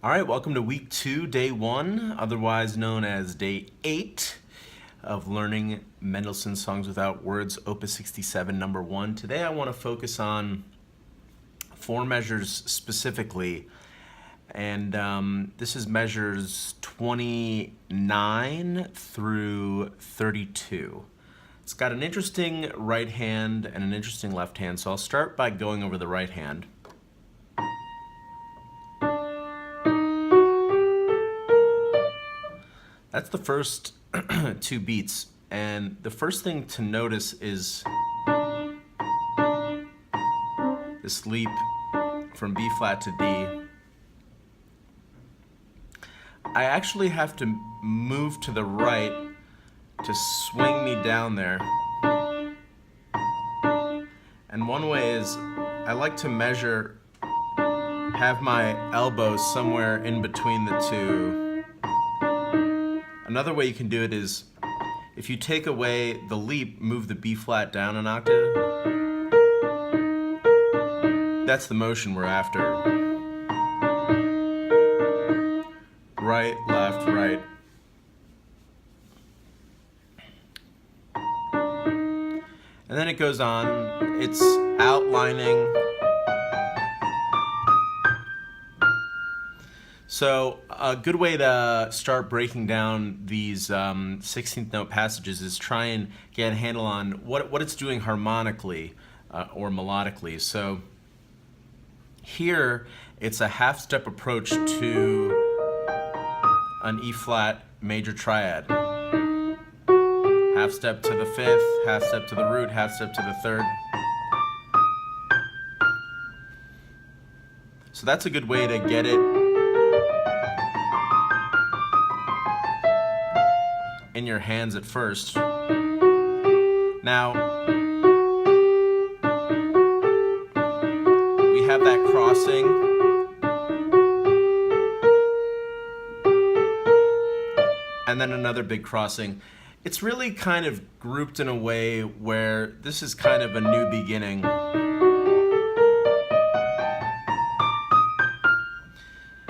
All right, welcome to week 2, day 1, otherwise known as day 8 of learning Mendelssohn Songs Without Words, Opus 67, number 1. Today I want to focus on 4 measures specifically, and this is measures 29 through 32. It's got an interesting right hand and an interesting left hand, so I'll start by going over the right hand. That's the first 2 beats, and the first thing to notice is this leap from B flat to D. I actually have to move to the right to swing me down there. And one way is I like to measure, have my elbow somewhere in between the two. Another way you can do it is, if you take away the leap, move the B flat down an octave. That's the motion we're after. Right, left, right. And then it goes on, it's outlining. So a good way to start breaking down these 16th note passages is try and get a handle on what it's doing harmonically or melodically. So here it's a half step approach to an E flat major triad. Half step to the 5th, half step to the root, half step to the 3rd. So that's a good way to get it in your hands at first. Now, we have that crossing. And then another big crossing. It's really kind of grouped in a way where this is kind of a new beginning.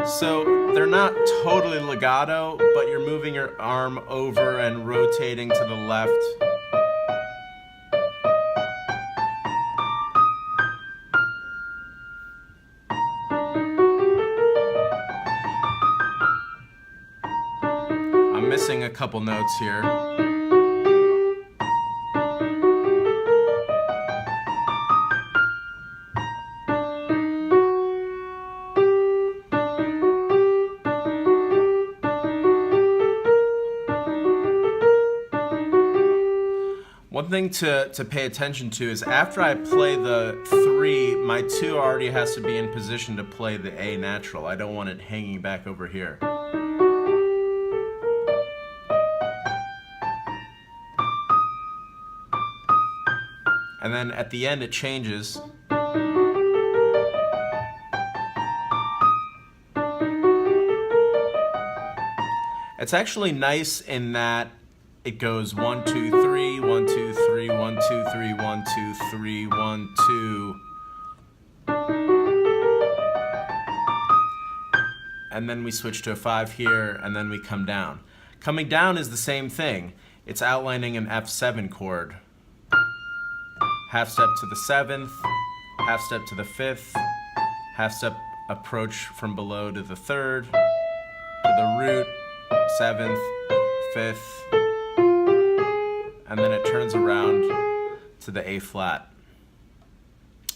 So they're not totally legato, but you're moving your arm over and rotating to the left. I'm missing a couple notes here. One thing to pay attention to is after I play the 3, my 2 already has to be in position to play the A natural. I don't want it hanging back over here. And then at the end it changes. It's actually nice in that it goes 1, 2, 3, 1, 2, 3, 1, 2, 3, 1, 2, 3, 1, 2. And then we switch to a 5 here, and then we come down. Coming down is the same thing. It's outlining an F7 chord. Half step to the 7th, half step to the 5th, half step approach from below to the 3rd, to the root, 7th, 5th, and then it turns around to the A flat.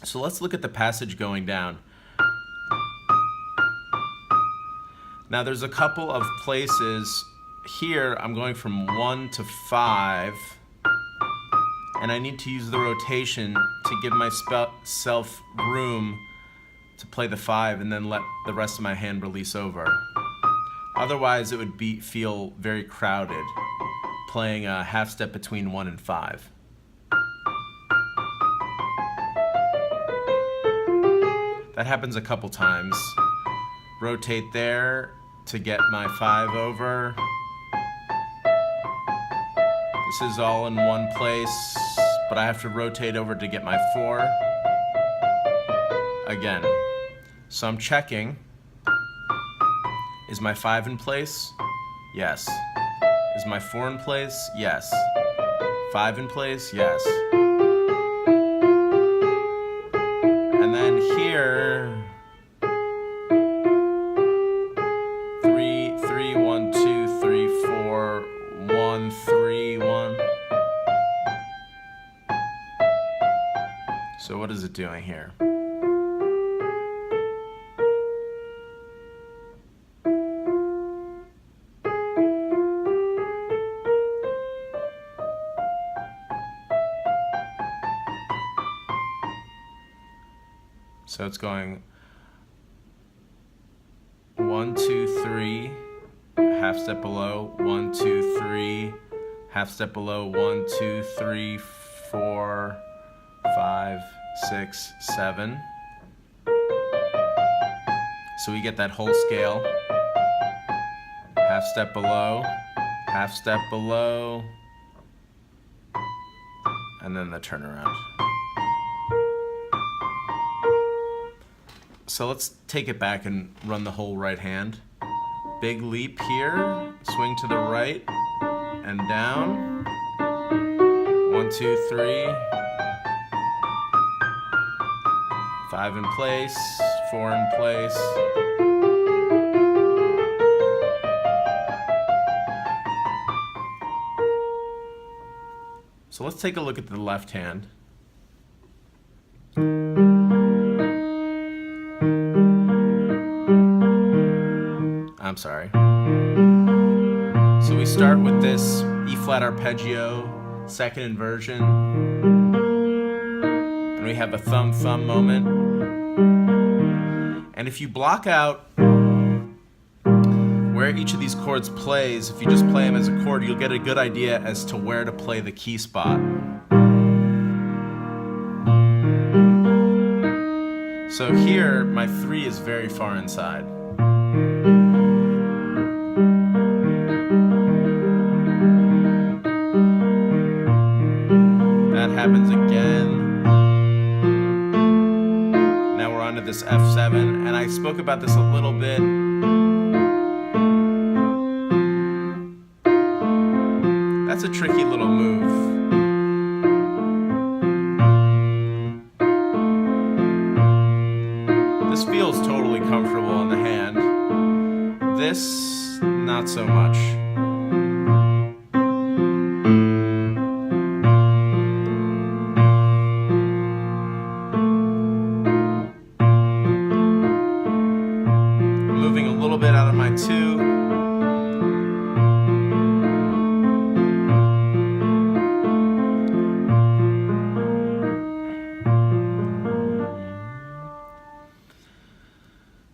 So let's look at the passage going down. Now there's a couple of places here. I'm going from 1 to 5, and I need to use the rotation to give myself room to play the 5 and then let the rest of my hand release over. Otherwise it would feel very crowded, playing a half step between 1 and 5. That happens a couple times. Rotate there to get my 5 over. This is all in one place, but I have to rotate over to get my 4. Again. So I'm checking. Is my 5 in place? Yes. Is my 4 in place? Yes. 5 in place? Yes. And then here, 3, 3, 1, 2, 3, 4, 1, 3, 1. So what is it doing here? So it's going 1, 2, 3, half step below, 1, 2, 3, half step below, 1, 2, 3, 4, 5, 6, 7. So we get that whole scale. Half step below, and then the turnaround. So let's take it back and run the whole right hand. Big leap here, swing to the right and down. 1, 2, 3. 5 in place, 4 in place. So let's take a look at the left hand. I'm sorry. So we start with this E flat arpeggio, second inversion, and we have a thumb-thumb moment. And if you block out where each of these chords plays, if you just play them as a chord, you'll get a good idea as to where to play the key spot. So here, my 3 is very far inside. That happens again. Now we're on to this F7, and I spoke about this a little bit. That's a tricky little move. This feels totally comfortable in the hand. This, not so much. Moving a little bit out of my 2.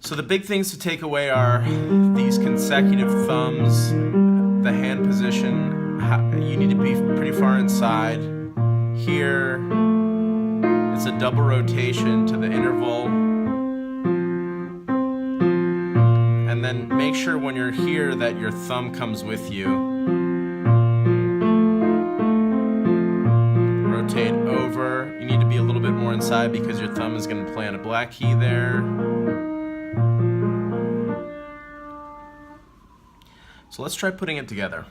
So the big things to take away are these consecutive thumbs, the hand position. You need to be pretty far inside. Here, it's a double rotation to the interval. And then make sure when you're here that your thumb comes with you. Rotate over. You need to be a little bit more inside because your thumb is going to play on a black key there. So let's try putting it together.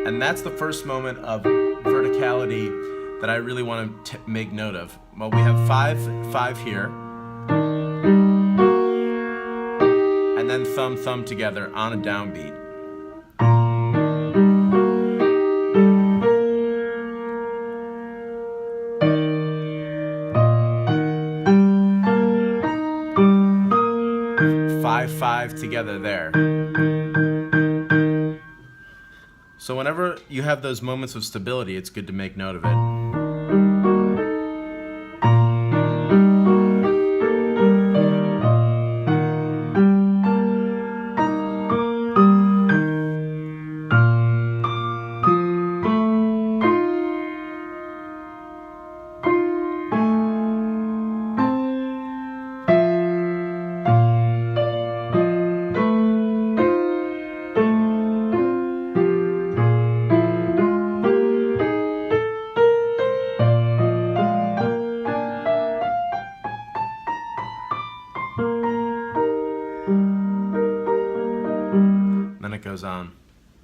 And that's the first moment of verticality that I really want to make note of. Well, we have 5, 5 here. And then thumb, thumb together on a downbeat. Five together there. So whenever you have those moments of stability, it's good to make note of it. Then it goes on.